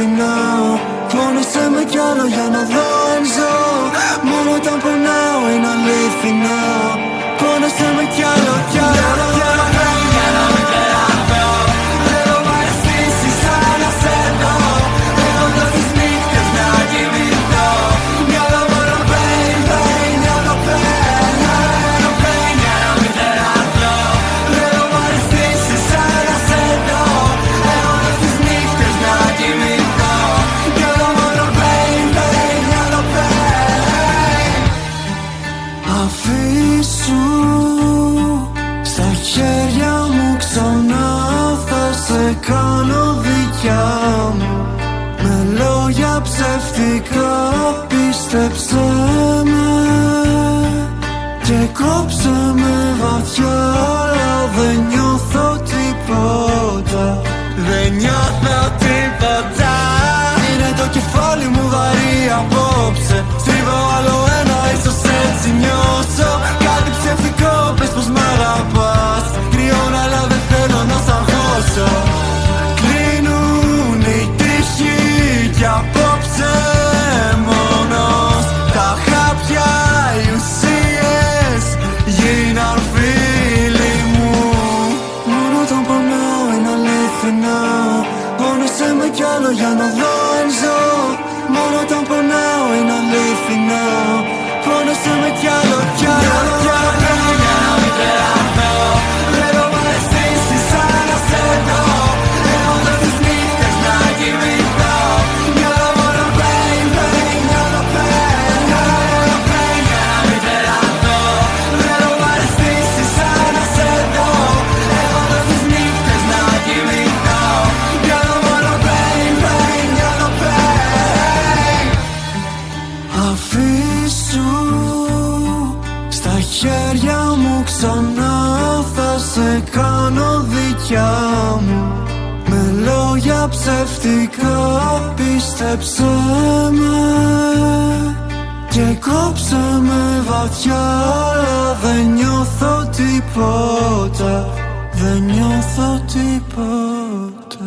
αληθινό. Πόνεσέ με κι άλλο για να δω αν ζω. Μόνο όταν πονάω είναι αληθινό. Πόνεσέ με κι άλλο κι άλλο. Για να μην τρελαθώ. Θέλω μ' αρεστήσεις σαν να σε δω. Έχω τόσες νύχτες να κοιμηθώ. Μυαλό μόνο pain, pain, μυαλό pain, μυαλό pain. Για να μην τρελαθώ. Θέλω μ' αρεστήσεις σαν να σε δω. Έχω τόσες νύχτες να κοιμηθώ. Μυαλό μόνο pain, pain, μυαλό pain. Αφήσου στα χέρια μου ξανά, θα σε κάνω δικιά μου. Με λόγια ψευτικά πίστεψέ με και κόψε με βαθιά, αλλά δεν νιώθω τίποτα. Δεν νιώθω τίποτα. Είναι το κεφάλι μου βαρύ απόψε. Στρίβω άλλο ένα, ίσως έτσι νιώσω. Κάτι ψευτικό, πες πως μ' αγαπάς. Κρυώνω αλλά δεν θέλω να σ' αγχώσω. Κλείνουν οι τύχοι κι απόψε μόνος. Τα χάπια, οι ουσίες γίναν φίλοι μου. Μόνο όταν πονάω είναι αληθινό. Πόνεσέ με κι άλλο για να δω αν ζω. Μόνο όταν πονάω είναι αληθινό. Πόνεσέ με κι άλλο κι άλλο κι άλλο. Για να μην τρελαθώ. Θέλω μ' αρεστήσεις σαν να σε δω. Έχω τόσες νύχτες να κοιμηθώ. Μυαλό μόνο pain, pain, μυαλό pain, μυαλό pain. Για να μην τρελαθώ. Θέλω μ' αρεστήσεις σαν να σε δω. Έχω τόσες νύχτες να κοιμηθώ. Μυαλό μόνο pain, pain, μυαλό pain. Αφήσου στα χέρια μου ξανά, θα σε κάνω δικιά μου. Με λόγια ψευτικά πίστεψέ με και κόψε με βαθιά, αλλά δεν νιώθω τίποτα. Δεν νιώθω τίποτα.